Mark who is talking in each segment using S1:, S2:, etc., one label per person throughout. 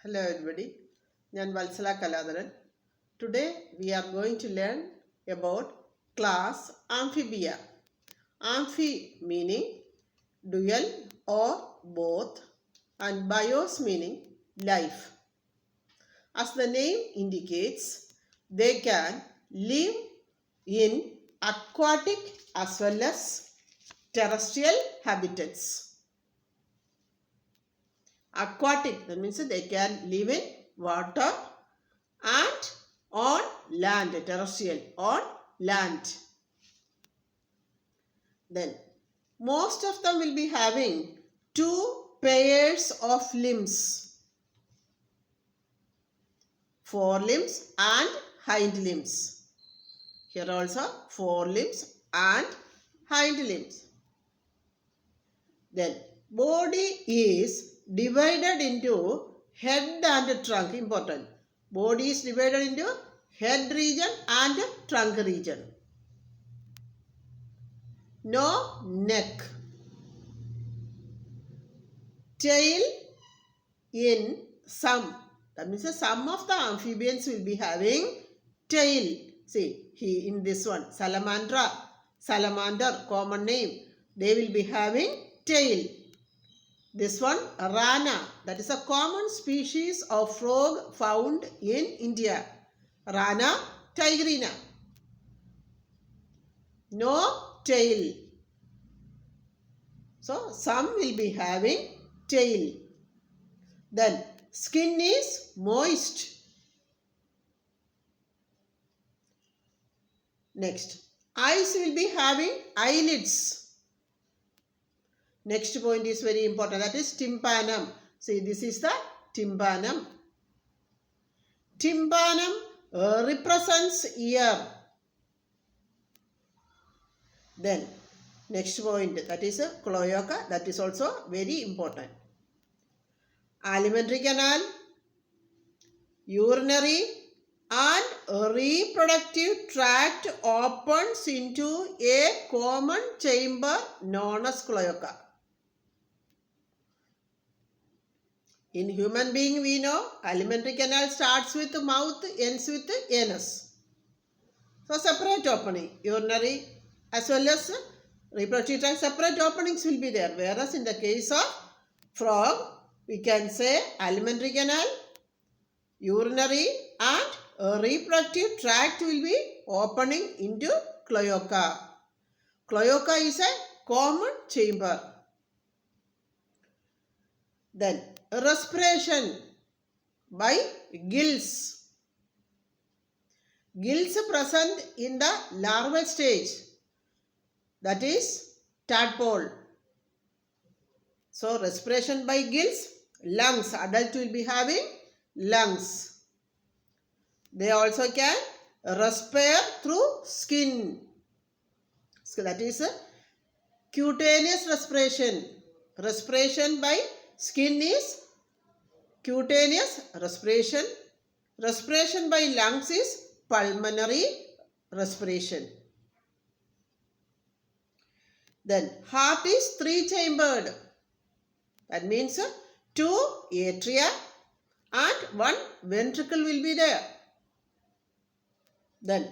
S1: Hello everybody, ഞാൻ Vatsala Kaladharan. Today we are going to learn about class Amphibia. Amphi meaning dual or both and bios meaning life. As the name indicates, they can live in aquatic as well as terrestrial habitats. Aquatic, that means they can live in water and on land, terrestrial, on land. Then most of them will be having two pairs of limbs, forelimbs and hind limbs. Here also forelimbs and hind limbs. Then body is divided into head and trunk. Important. Body is divided into head region and trunk region. No neck. Tail in some. That means some of the amphibians will be having tail. See, in this one, salamander, common name. They will be having tail. This one, rana, that is a common species of frog found in India. Rana tigrina. No tail. So, some will be having tail. Then, skin is moist. Next, eyes will be having eyelids. Next point is very important, that is tympanum. See, this is the tympanum. Tympanum represents ear. Then, next point, that is cloaca, that is also very important. Alimentary canal, urinary and reproductive tract opens into a common chamber known as cloaca. In human being, we know alimentary canal starts with mouth, ends with anus. So, separate opening, urinary as well as reproductive tract, separate openings will be there. Whereas in the case of frog, we can say alimentary canal, urinary and reproductive tract will be opening into cloaca. Cloaca is a common chamber. Then, respiration by gills. Gills present in the larval stage, that is tadpole. So, respiration by gills, lungs. Adult will be having lungs. They also can respire through skin. So, that is cutaneous respiration. Respiration by skin is cutaneous respiration. Respiration by lungs is pulmonary respiration. Then heart is three-chambered. That means two atria and one ventricle will be there. Then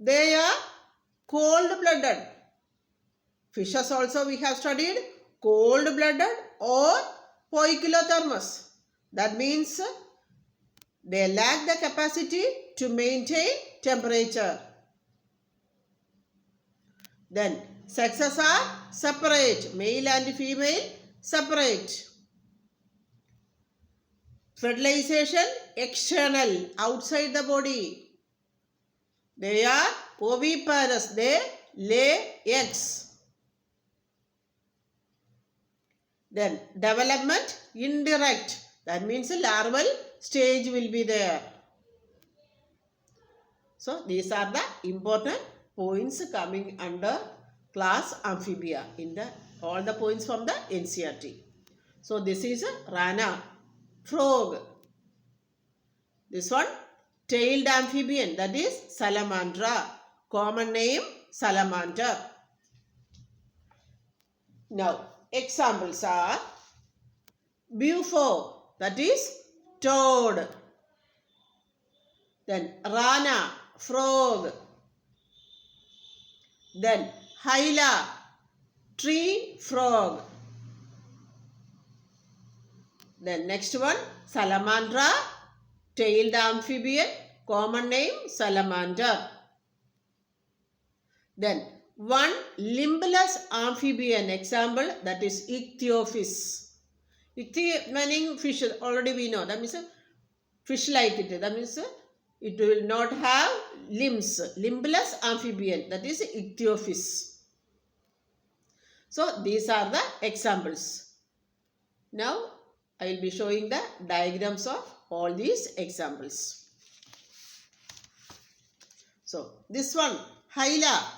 S1: they are cold-blooded. Fishes also we have studied cold-blooded or poikilothermous. That means they lack the capacity to maintain temperature. Then sexes are separate, male and female separate. Fertilization external, outside the body. They are oviparous, they lay eggs. Then development indirect, that means larval stage will be there. So these are the important points coming under class amphibia in the all the points from the NCERT. So this is a rana, frog. This one tailed amphibian, that is salamandra, common name salamander. Now examples are bufo, that is toad. Then rana, frog. Then hyla, tree frog. Then next one, salamandra, tailed amphibian, common name salamander. Then one limbless amphibian, example, that is ichthyophis. Meaning fish, already we know, that means fish like it, that means it will not have limbs. Limbless amphibian, that is ichthyophis. So these are the examples. Now I will be showing the diagrams of all these examples. So this one, hyla,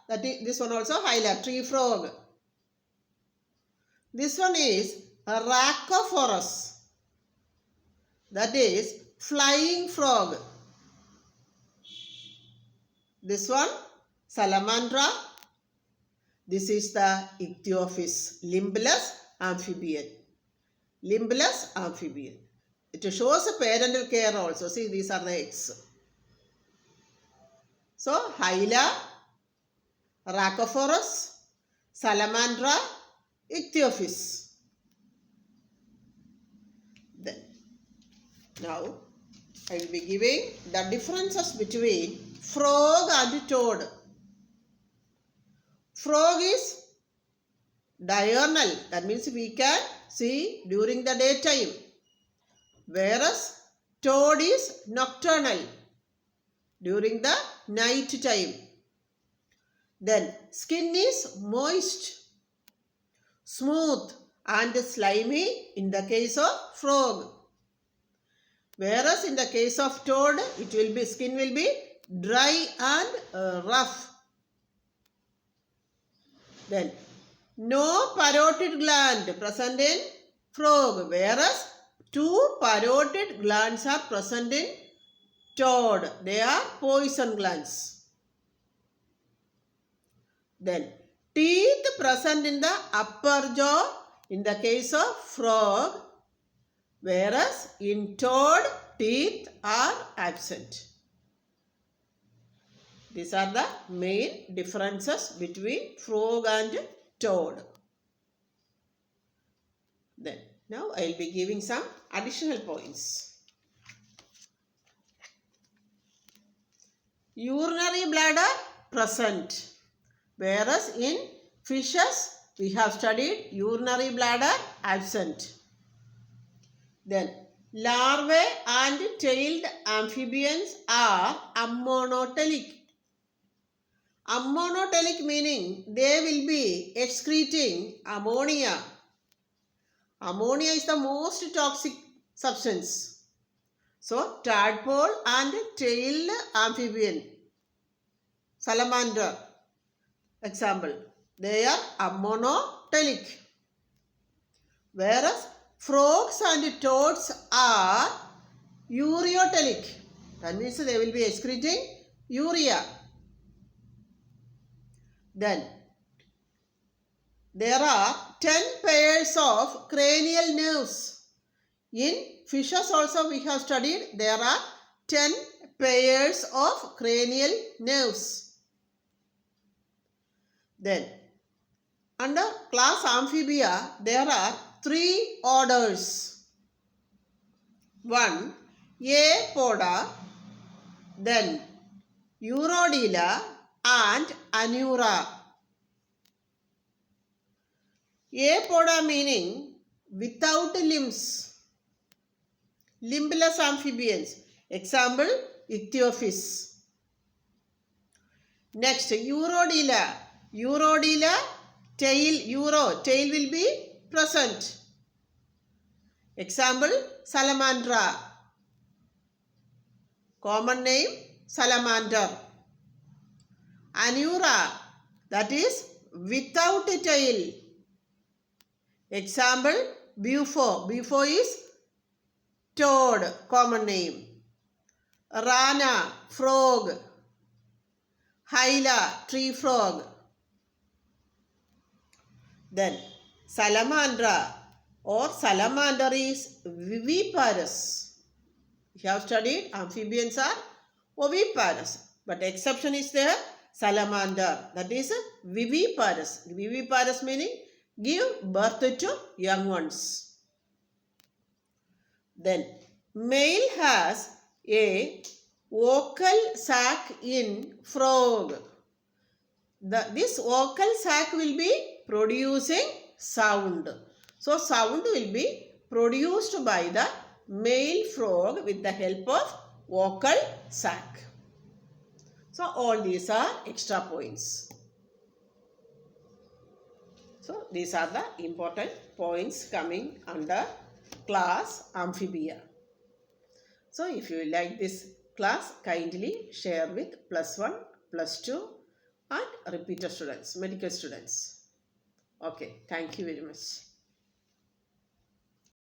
S1: that is, this one also hyla, tree frog. This one is a Rhacophorus, that is flying frog. This one, salamandra. This is the ichthyophis, limbless amphibian. Limbless amphibian. It shows a parental care also. See, these are the eggs. So, hyla, Rhacophorus, salamandra, ichthyophis. Then, now I will be giving the differences between frog and toad. Frog is diurnal, that means we can see during the daytime, whereas toad is nocturnal, during the night time. Then skin is moist, smooth and slimy in the case of frog, whereas in the case of toad, skin will be dry and rough. Then no parotid gland present in frog, whereas 2 parotid glands are present in toad. They are poison glands. Then teeth present in the upper jaw in the case of frog, whereas in toad teeth are absent. These are the main differences between frog and toad. Then now I will be giving some additional points. Urinary bladder present, whereas in fishes we have studied urinary bladder absent. Then larvae and tailed amphibians are ammonotelic. Ammonotelic meaning they will be excreting ammonia. Ammonia is the most toxic substance. So tadpole and tailed amphibian, salamander, example, they are ammonotelic. Whereas frogs and toads are ureotelic. That means they will be excreting urea. Then there are 10 pairs of cranial nerves. In fishes also we have studied there are 10 pairs of cranial nerves. Then under class Amphibia there are 3 orders. 1. Apoda, then Urodela and Anura. Apoda meaning without limbs, limbless amphibians, example Ichthyophis. Next, Urodela. Urodela, tail will be present, example Salamandra, common name salamander. Anura, that is without a tail, example Bufo. Bufo is toad, common name. Rana, frog. Hyla, tree frog. Then Salamandra, or salamander is viviparous. You have studied amphibians are oviparous, but exception is there, salamander, that is viviparous. Viviparous meaning give birth to young ones. Then male has a vocal sac in frog. This vocal sac will be producing sound. So sound will be produced by the male frog with the help of vocal sac. So all these are extra points. So these are the important points coming under class Amphibia. So if you like this class, kindly share with +1, +2 and repeater students, medical students. Okay, thank you very much.